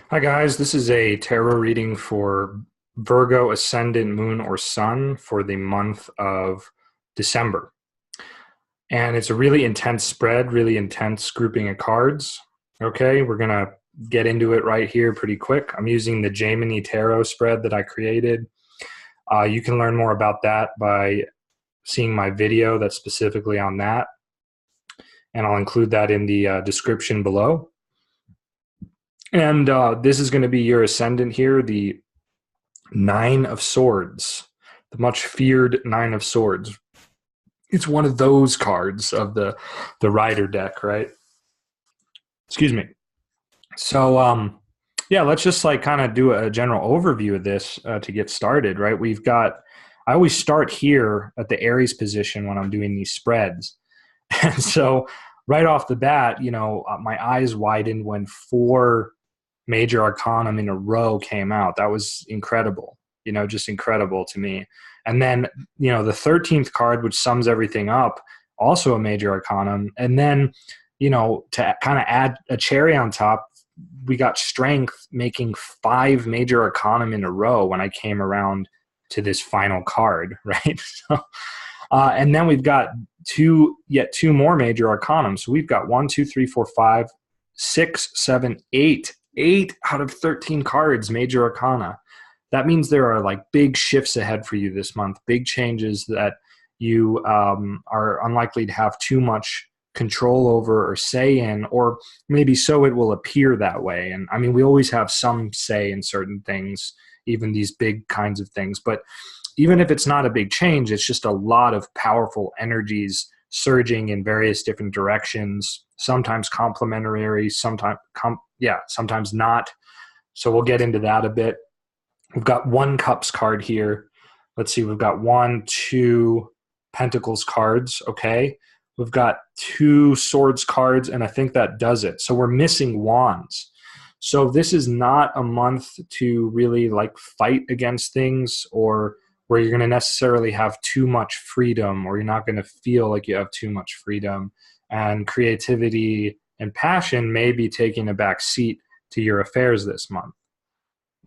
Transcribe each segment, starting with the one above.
Hi guys, this is a tarot reading for Virgo, Ascendant, Moon, or Sun for the month of December. And it's a really intense spread, really intense grouping of cards. Okay, we're going to get into it right here pretty quick. I'm using the Gemini Tarot spread that I created. You can learn more about that by seeing my video that's specifically on that. And I'll include that in the description below. And this is going to be your ascendant here, the Nine of Swords, the much feared Nine of Swords. It's one of those cards of the Rider deck, right? Excuse me. So, yeah, let's just like kind of do a general overview of this to get started, right? I always start here at the Aries position when I'm doing these spreads. And so right off the bat, my eyes widened when four major arcanum in a row came out. That was incredible, just incredible to me. And then, the 13th card, which sums everything up, also a major arcanum. And then, to kind of add a cherry on top, we got strength making five major arcanum in a row when I came around to this final card, right? So, and then we've got two more major arcanum. So we've got 1, 2, 3, 4, 5, 6, 7, 8 out of 13 cards, major arcana. That means there are like big shifts ahead for you this month, big changes that you are unlikely to have too much control over or say in, or maybe so it will appear that way. And I mean, we always have some say in certain things, even these big kinds of things. But even if it's not a big change, it's just a lot of powerful energies surging in various different directions, sometimes complementary, sometimes not. So we'll get into that a bit. We've got one cups card here. Let's see, we've got 1, 2 pentacles cards, okay? We've got 2 swords cards, and I think that does it. So we're missing wands. So this is not a month to really like fight against things, or where you're going to necessarily have too much freedom, or you're not going to feel like you have too much freedom. And creativity and passion may be taking a back seat to your affairs this month.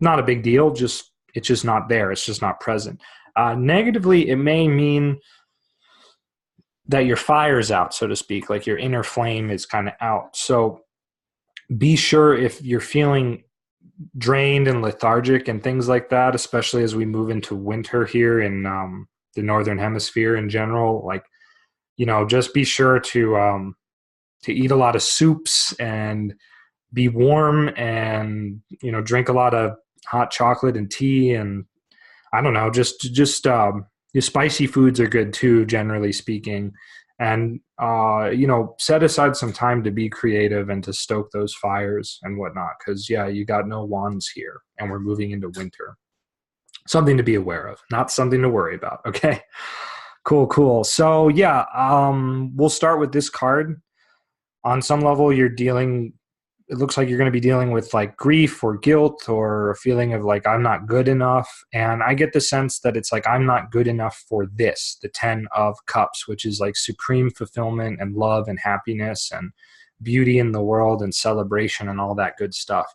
Not a big deal, it's just not there. It's just not present. Negatively, it may mean that your fire's out, so to speak, like your inner flame is kind of out. So be sure if you're feeling drained and lethargic and things like that, especially as we move into winter here in the northern hemisphere in general, like, just be sure to eat a lot of soups and be warm, and drink a lot of hot chocolate and tea, and I don't know, just your spicy foods are good too, generally speaking. And set aside some time to be creative and to stoke those fires and whatnot, because you got no wands here and we're moving into winter. Something to be aware of, not something to worry about. Okay, cool. So we'll start with this card. On some level, it looks like you're going to be dealing with like grief or guilt or a feeling of like, I'm not good enough. And I get the sense that it's like, I'm not good enough for this, the 10 of Cups, which is like supreme fulfillment and love and happiness and beauty in the world and celebration and all that good stuff.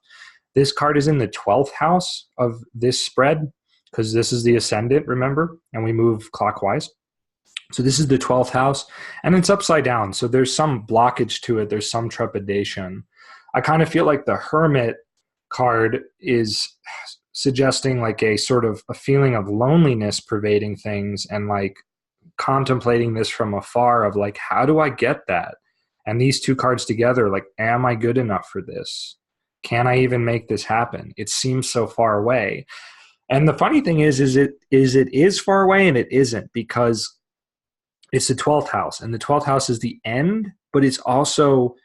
This card is in the 12th house of this spread, because this is the ascendant, remember? And we move clockwise. So this is the 12th house, and it's upside down. So there's some blockage to it. There's some trepidation. I kind of feel like the Hermit card is suggesting like a sort of a feeling of loneliness pervading things, and like contemplating this from afar of like, how do I get that? And these two cards together, like, am I good enough for this? Can I even make this happen? It seems so far away. And the funny thing is it is far away and it isn't, because it's the 12th house, and the 12th house is the end, but it's also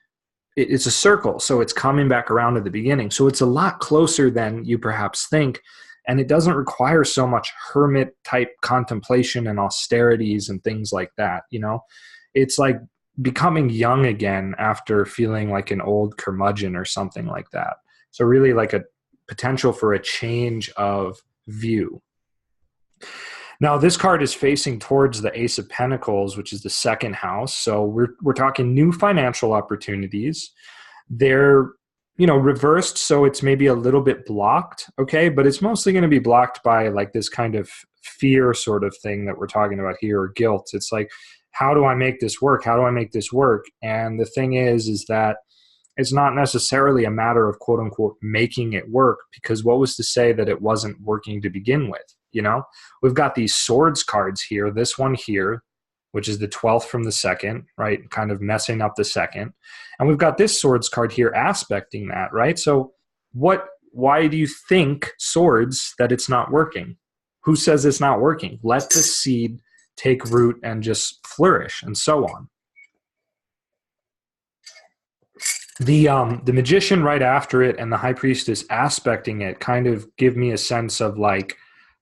it's a circle, so it's coming back around to the beginning. So it's a lot closer than you perhaps think, and it doesn't require so much hermit type contemplation and austerities and things like that. It's like becoming young again after feeling like an old curmudgeon or something like that. So really like a potential for a change of view. Now, this card is facing towards the Ace of Pentacles, which is the second house. So we're talking new financial opportunities. They're reversed, so it's maybe a little bit blocked, okay? But it's mostly going to be blocked by like this kind of fear sort of thing that we're talking about here, or guilt. It's like, how do I make this work? How do I make this work? And the thing is that it's not necessarily a matter of quote unquote making it work, because what was to say that it wasn't working to begin with? We've got these swords cards here, this one here, which is the 12th from the second, right? Kind of messing up the second. And we've got this swords card here aspecting that, right? So why do you think swords that it's not working? Who says it's not working? Let the seed take root and just flourish, and so on. The magician right after it and the high priestess aspecting it kind of give me a sense of like,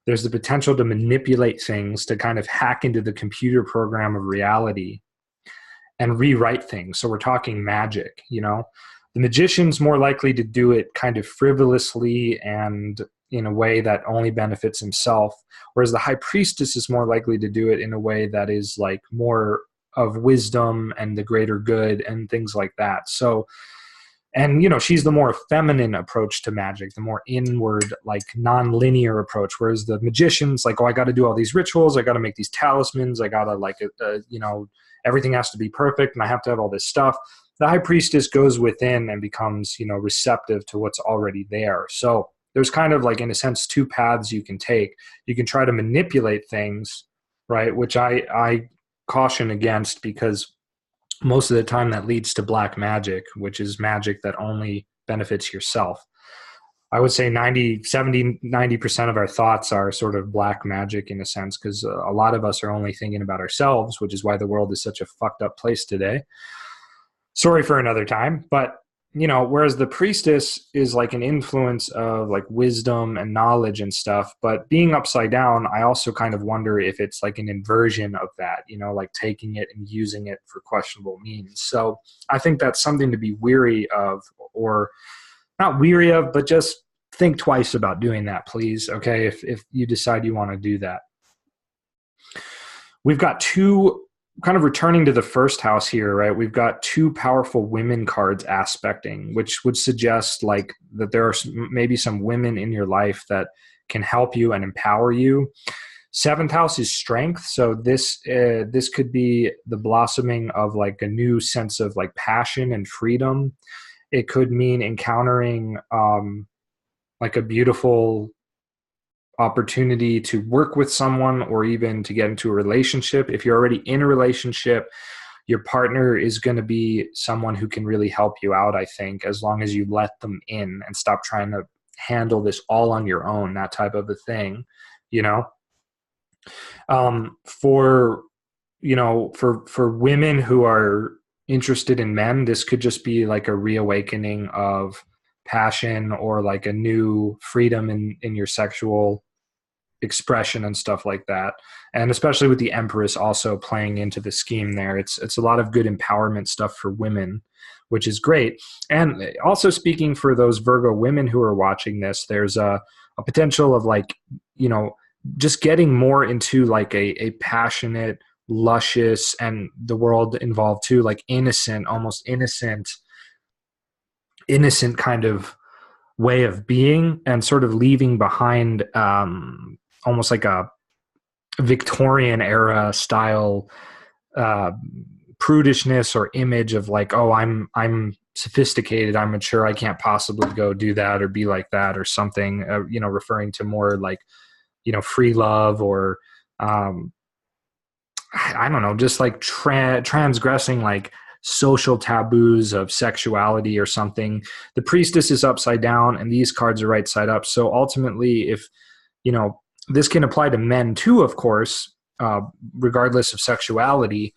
there's the potential to manipulate things, to kind of hack into the computer program of reality and rewrite things. So we're talking magic, The magician's more likely to do it kind of frivolously and in a way that only benefits himself, whereas the high priestess is more likely to do it in a way that is like more of wisdom and the greater good and things like that. So, and she's the more feminine approach to magic, the more inward, like non-linear approach, whereas the magician's like, oh, I got to do all these rituals, I got to make these talismans, I got to like everything has to be perfect and I have to have all this stuff. The high priestess goes within and becomes receptive to what's already there. So there's kind of like, in a sense, two paths you can take. You can try to manipulate things, right, which I caution against, because most of the time that leads to black magic, which is magic that only benefits yourself. I would say 90% of our thoughts are sort of black magic in a sense, because a lot of us are only thinking about ourselves, which is why the world is such a fucked up place today. Sorry for another time. But whereas the priestess is like an influence of like wisdom and knowledge and stuff, but being upside down, I also kind of wonder if it's like an inversion of that, like taking it and using it for questionable means. So I think that's something to be weary of, or not weary of, but just think twice about doing that, please. Okay. If you decide you want to do that. We've got two, kind of returning to the first house here, right? We've got two powerful women cards aspecting, which would suggest like that there are maybe some women in your life that can help you and empower you. Seventh house is strength. So this could be the blossoming of like a new sense of like passion and freedom. It could mean encountering like a beautiful opportunity to work with someone, or even to get into a relationship. If you're already in a relationship, your partner is going to be someone who can really help you out, I think, as long as you let them in and stop trying to handle this all on your own, that type of a thing, for women who are interested in men, this could just be like a reawakening of passion, or like a new freedom in your sexual expression and stuff like that. And especially with the Empress also playing into the scheme there, it's a lot of good empowerment stuff for women, which is great. And also speaking for those Virgo women who are watching this, there's a potential of like, just getting more into like a passionate, luscious, and the world involved too, like almost innocent kind of way of being, and sort of leaving behind almost like a Victorian era style prudishness or image of like, oh, I'm sophisticated, I'm mature, I can't possibly go do that or be like that or something, referring to more like, free love, or I don't know, just like transgressing like social taboos of sexuality or something. The priestess is upside down and these cards are right side up. So ultimately, if, this can apply to men too, of course, regardless of sexuality.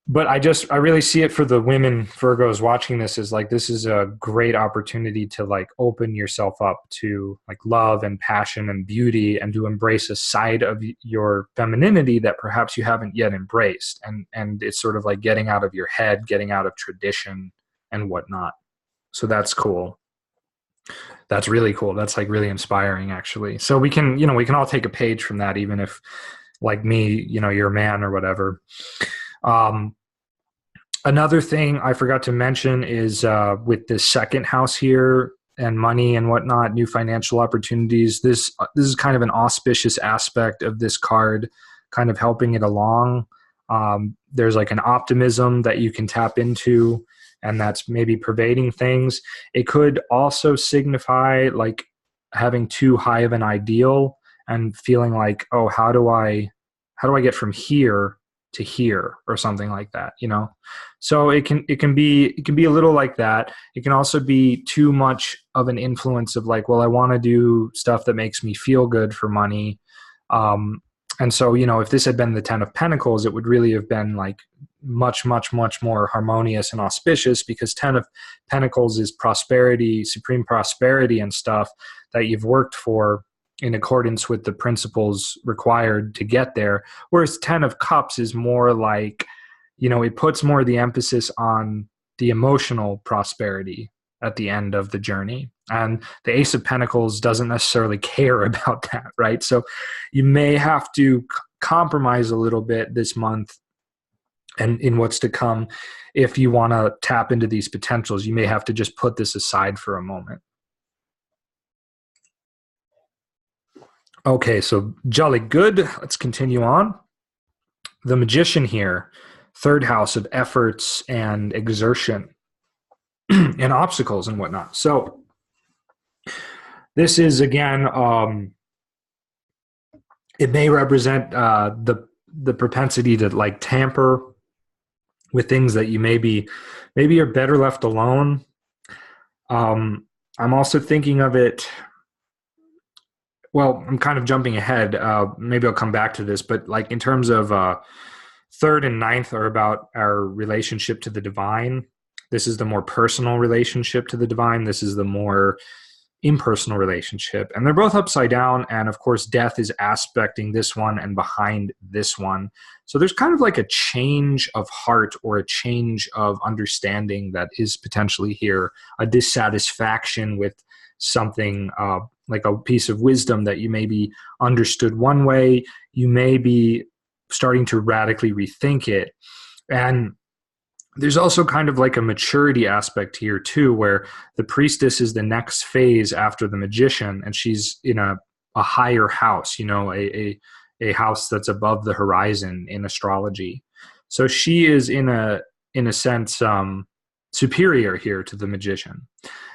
But I really see it for the women Virgos watching this as like, this is a great opportunity to like open yourself up to like love and passion and beauty, and to embrace a side of your femininity that perhaps you haven't yet embraced. And it's sort of like getting out of your head, getting out of tradition and whatnot. So that's cool. That's really cool. That's like really inspiring, actually. So we can all take a page from that, even if like me, you're a man or whatever. Another thing I forgot to mention is with the second house here and money and whatnot, new financial opportunities. This is kind of an auspicious aspect of this card, kind of helping it along. There's like an optimism that you can tap into, and that's maybe pervading things. It could also signify like having too high of an ideal and feeling like, oh, how do I get from here to here or something like that, you know? So it can be a little like that. It can also be too much of an influence of like, well, I want to do stuff that makes me feel good for money. And so, you know, if this had been the 10 of Pentacles, it would really have been like much, much, much more harmonious and auspicious, because 10 of Pentacles is prosperity, supreme prosperity and stuff that you've worked for in accordance with the principles required to get there. Whereas 10 of Cups is more like, you know, it puts more of the emphasis on the emotional prosperity at the end of the journey. And the Ace of Pentacles doesn't necessarily care about that, right? So you may have to compromise a little bit this month and in what's to come. If you want to tap into these potentials, you may have to just put this aside for a moment. Okay, so jolly good. Let's continue on. The Magician here, third house of efforts and exertion and obstacles and whatnot. So this is, again, it may represent the propensity to like tamper with things that you maybe are better left alone. I'm also thinking of it. Well, I'm kind of jumping ahead. Maybe I'll come back to this, but like in terms of third and ninth are about our relationship to the divine. This is the more personal relationship to the divine. This is the more impersonal relationship. And they're both upside down. And of course, death is aspecting this one and behind this one. So there's kind of like a change of heart or a change of understanding that is potentially here, a dissatisfaction with something like a piece of wisdom that you maybe understood one way. You may be starting to radically rethink it. And there's also kind of like a maturity aspect here too, where the priestess is the next phase after the magician, and she's in a higher house, you know, a house that's above the horizon in astrology. So she is in a sense superior here to the magician.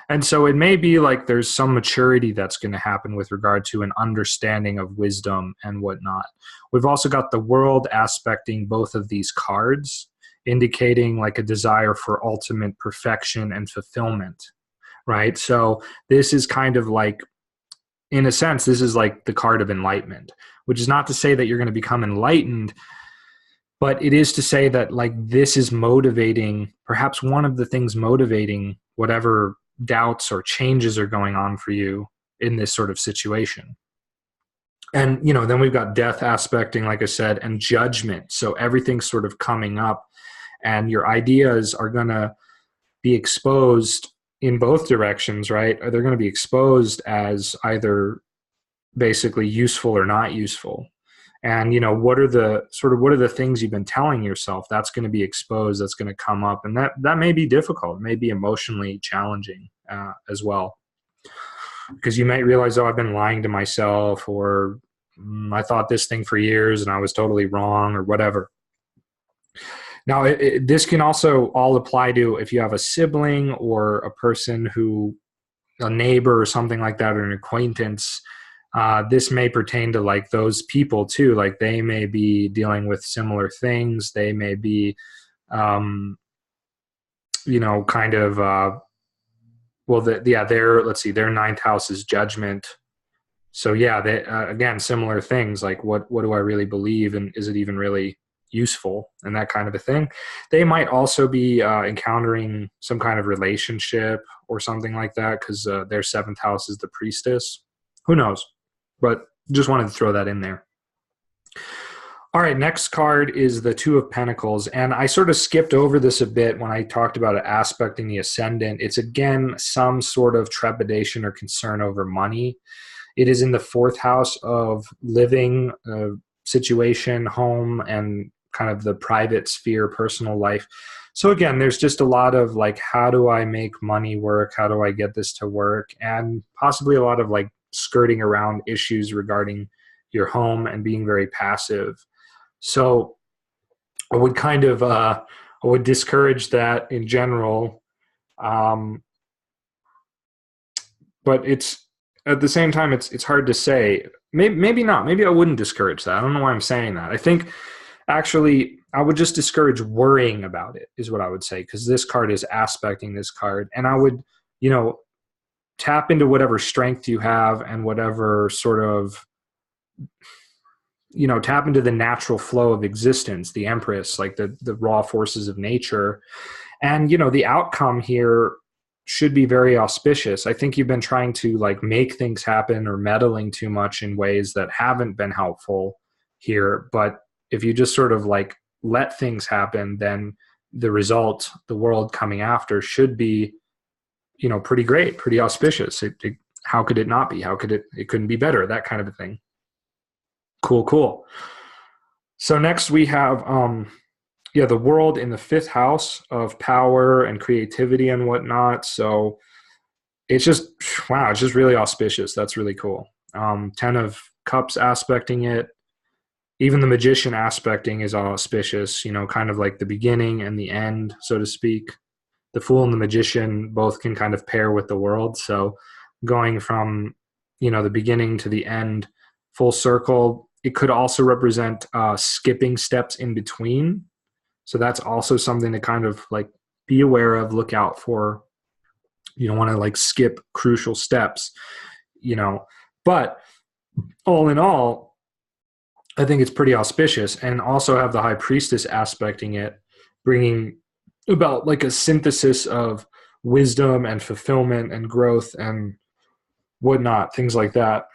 And so it may be like there's some maturity that's going to happen with regard to an understanding of wisdom and whatnot. We've also got the world aspecting both of these cards, indicating like a desire for ultimate perfection and fulfillment, right? So this is kind of like, in a sense, this is like the card of enlightenment, which is not to say that you're going to become enlightened, but it is to say that like this is motivating, perhaps one of the things motivating whatever doubts or changes are going on for you in this sort of situation. And, you know, then we've got death aspecting, like I said, and judgment. So everything's sort of coming up, and your ideas are going to be exposed in both directions, right? Or they're going to be exposed as either basically useful or not useful. And, you know, what are the things you've been telling yourself? That's going to be exposed, that's going to come up. And that may be difficult. It may be emotionally challenging as well. Because you might realize, oh, I've been lying to myself, or I thought this thing for years and I was totally wrong, or whatever. Now, this can also all apply to if you have a sibling or a person a neighbor or something like that, or an acquaintance. This may pertain to like those people too. Like they may be dealing with similar things. They may be, you know, kind of, their ninth house is judgment. So yeah, they, again, similar things like what do I really believe, and is it even really useful, and that kind of a thing. They might also be encountering some kind of relationship or something like that, because their seventh house is the priestess. Who knows? But just wanted to throw that in there. All right, next card is the Two of Pentacles. And I sort of skipped over this a bit when I talked about it aspecting the Ascendant. It's, again, some sort of trepidation or concern over money. It is in the fourth house of living, situation, home, and kind of the private sphere, personal life. So again, there's just a lot of like, how do I make money work? How do I get this to work? And possibly a lot of like skirting around issues regarding your home and being very passive. So I would kind of, I would discourage that in general. But it's at the same time, it's hard to say. Maybe not. Maybe I wouldn't discourage that. I don't know why I'm saying that. I think actually I would just discourage worrying about it is what I would say, because this card is aspecting this card. And I would, tap into whatever strength you have and whatever sort of, tap into the natural flow of existence, the Empress, like the raw forces of nature. And, the outcome here should be very auspicious. I think you've been trying to like make things happen or meddling too much in ways that haven't been helpful here. But if you just sort of like let things happen, then the result, the world coming after, should be, pretty great, pretty auspicious. How could it not be? How could it couldn't be better? That kind of a thing. Cool. So next we have, the world in the 5th house of power and creativity and whatnot. So it's just, wow, it's just really auspicious. That's really cool. 10 of Cups aspecting it. Even the Magician aspecting is auspicious, kind of like the beginning and the end, so to speak. The Fool and the Magician both can kind of pair with the world. So going from, the beginning to the end, full circle. It could also represent skipping steps in between. So that's also something to kind of like be aware of, look out for. You don't want to like skip crucial steps, but all in all, I think it's pretty auspicious. And also have the High Priestess aspecting it, bringing about like a synthesis of wisdom and fulfillment and growth and whatnot, things like that.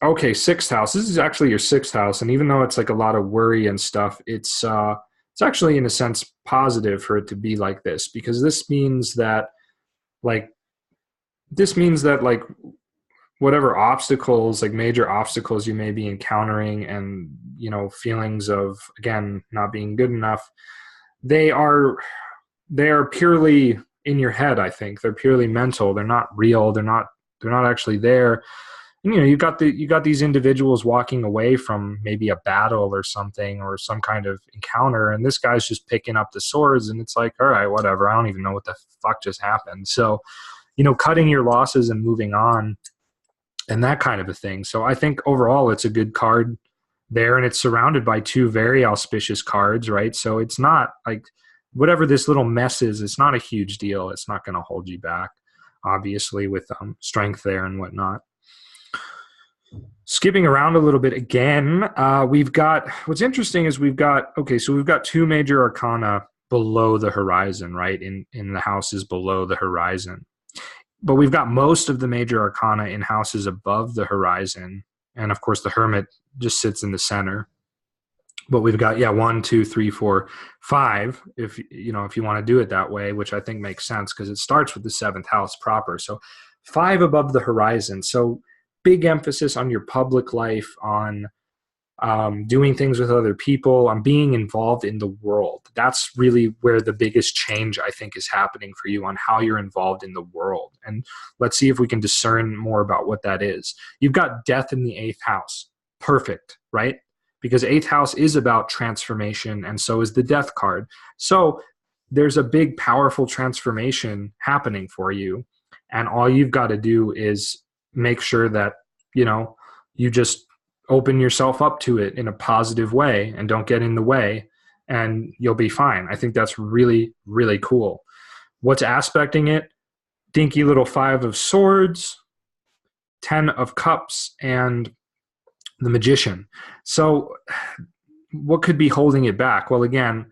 Okay, 6th house. This is actually your 6th house, and even though it's like a lot of worry and stuff, it's actually in a sense positive for it to be like this, because this means that whatever obstacles, like major obstacles you may be encountering, and feelings of again not being good enough, they are purely in your head. I think they're purely mental. They're not real. They're not actually there. And, you got these individuals walking away from maybe a battle or something, or some kind of encounter, and this guy's just picking up the swords, and it's like, all right, whatever. I don't even know what the fuck just happened. So, cutting your losses and moving on, and that kind of a thing. So I think overall it's a good card there, and it's surrounded by 2 very auspicious cards, right? So it's not like whatever this little mess is, it's not a huge deal. It's not going to hold you back, obviously, with strength there and whatnot. Skipping around a little bit again, we've got, what's interesting is we've got 2 major arcana below the horizon, right? In the houses below the horizon. But we've got most of the major arcana in houses above the horizon. And of course the Hermit just sits in the center. But we've got, 1, 2, 3, 4, 5, if you want to do it that way, which I think makes sense because it starts with the 7th house proper. So 5 above the horizon. So big emphasis on your public life, on doing things with other people, on being involved in the world. That's really where the biggest change, I think, is happening for you, on how you're involved in the world. And let's see if we can discern more about what that is. You've got Death in the 8th house. Perfect, right? Because 8th house is about transformation, and so is the Death card. So there's a big, powerful transformation happening for you, and all you've got to do is make sure that, you just open yourself up to it in a positive way and don't get in the way, and you'll be fine. I think that's really, really cool. What's aspecting it? Dinky little 5 of Swords, 10 of Cups, and the Magician. So what could be holding it back? Well, again,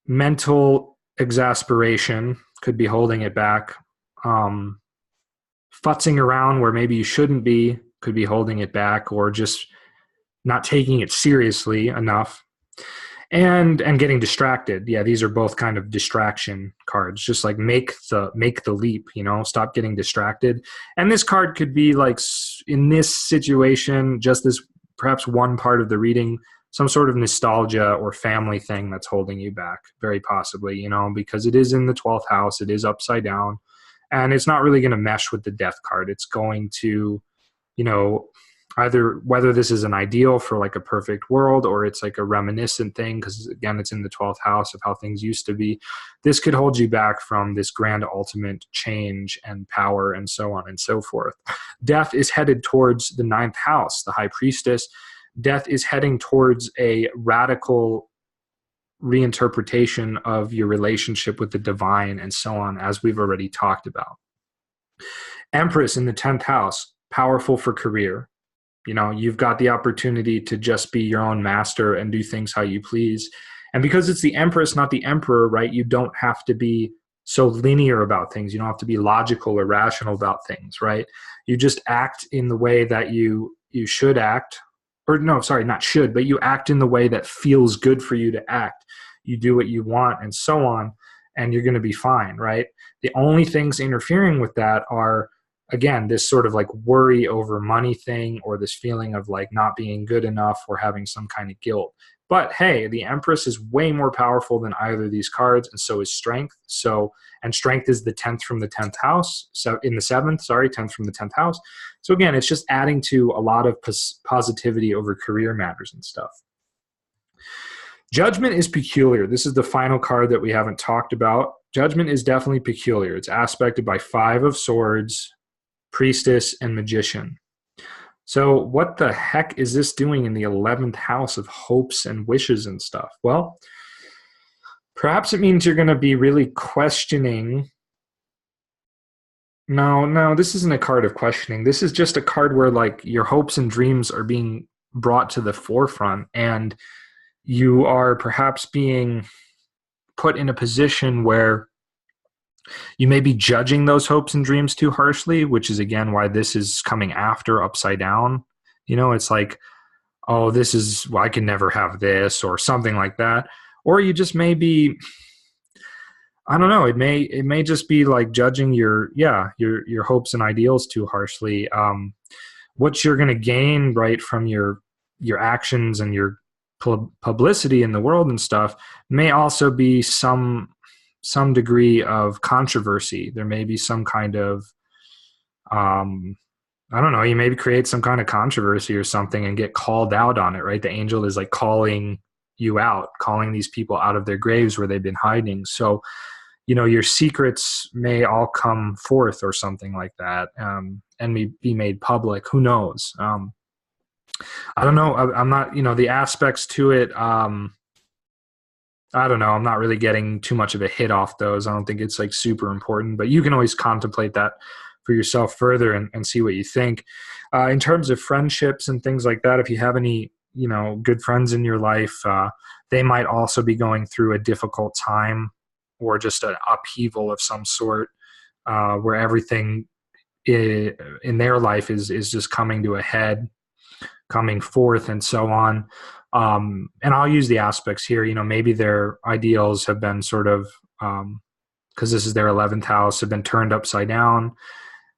mental exasperation could be holding it back. Futzing around where maybe you shouldn't be could be holding it back, or just not taking it seriously enough, and getting distracted. Yeah, these are both kind of distraction cards. Just like make the leap, stop getting distracted. And this card could be like, in this situation, just this perhaps one part of the reading some sort of nostalgia or family thing that's holding you back, very possibly, you know, because it is in the 12th house, it is upside down, and it's not really going to mesh with the death card. It's going to, you know, either whether this is an ideal for like a perfect world or it's like a reminiscent thing, because again, it's in the 12th house of how things used to be. This could hold you back from this grand ultimate change and power and so on and so forth. Death is headed towards the 9th house, the high priestess. Death is heading towards a radical reinterpretation of your relationship with the divine and so on, as we've already talked about. Empress in the 10th house, powerful for career. You know, you've got the opportunity to just be your own master and do things how you please. And because it's the Empress, not the Emperor, right, you don't have to be so linear about things. You don't have to be logical or rational about things, right? You just act in the way that you should act. Or no, sorry, not should, but you act in the way that feels good for you to act. You do what you want and so on, and you're going to be fine, right? The only things interfering with that are, again, this sort of like worry over money thing, or this feeling of like not being good enough or having some kind of guilt. But hey, the Empress is way more powerful than either of these cards, and so is Strength. And Strength is the 10th from the 10th house. So in the 7th, 10th from the 10th house. So again, it's just adding to a lot of positivity over career matters and stuff. Judgment is peculiar. This is the final card that we haven't talked about. Judgment is definitely peculiar. It's aspected by 5 of Swords, Priestess, and Magician. So what the heck is this doing in the 11th house of hopes and wishes and stuff? Well, perhaps it means you're going to be really questioning. No, this isn't a card of questioning. This is just a card where like your hopes and dreams are being brought to the forefront, and you are perhaps being put in a position where you may be judging those hopes and dreams too harshly, which is again why this is coming after upside down. You know, it's like, oh, well, I can never have this, or something like that. Or you just may be, I don't know, it may just be like judging your hopes and ideals too harshly. What you're going to gain, right, from your actions and your publicity in the world and stuff may also be some degree of controversy. There may be some kind of, I don't know, you maybe create some kind of controversy or something and get called out on it, right? The angel is like calling you out, calling these people out of their graves where they've been hiding. So, you know, your secrets may all come forth or something like that, and may be made public. Who knows? I don't know. I'm not, you know, the aspects to it, I don't know. I'm not really getting too much of a hit off those. I don't think it's like super important, but you can always contemplate that for yourself further and see what you think. In terms of friendships and things like that, if you have any, you know, good friends in your life, they might also be going through a difficult time or just an upheaval of some sort, where everything in their life is just coming to a head, coming forth and so on. And I'll use the aspects here, you know, maybe their ideals have been sort of, because this is their 11th house, have been turned upside down.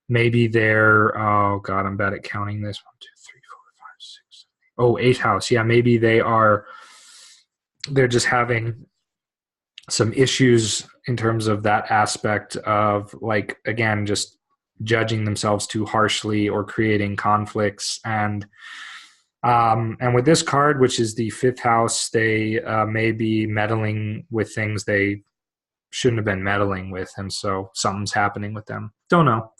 Maybe they're, oh God, I'm bad at counting this. 1, 2, 3, 4, 5, 6, 7. 8th house. Yeah, maybe they're just having some issues in terms of that aspect of, like, again, just judging themselves too harshly or creating conflicts. And with this card, which is the 5th house, they may be meddling with things they shouldn't have been meddling with, and so something's happening with them. Don't know.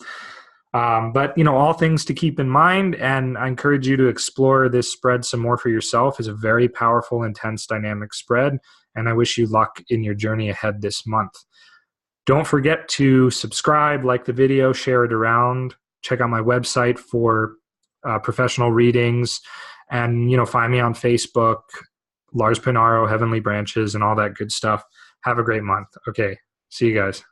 But, you know, all things to keep in mind, and I encourage you to explore this spread some more for yourself. It's a very powerful, intense, dynamic spread, and I wish you luck in your journey ahead this month. Don't forget to subscribe, like the video, share it around. Check out my website for professional readings, and, you know, find me on Facebook, Lars Pinaro, Heavenly Branches, and all that good stuff. Have a great month. Okay, see you guys.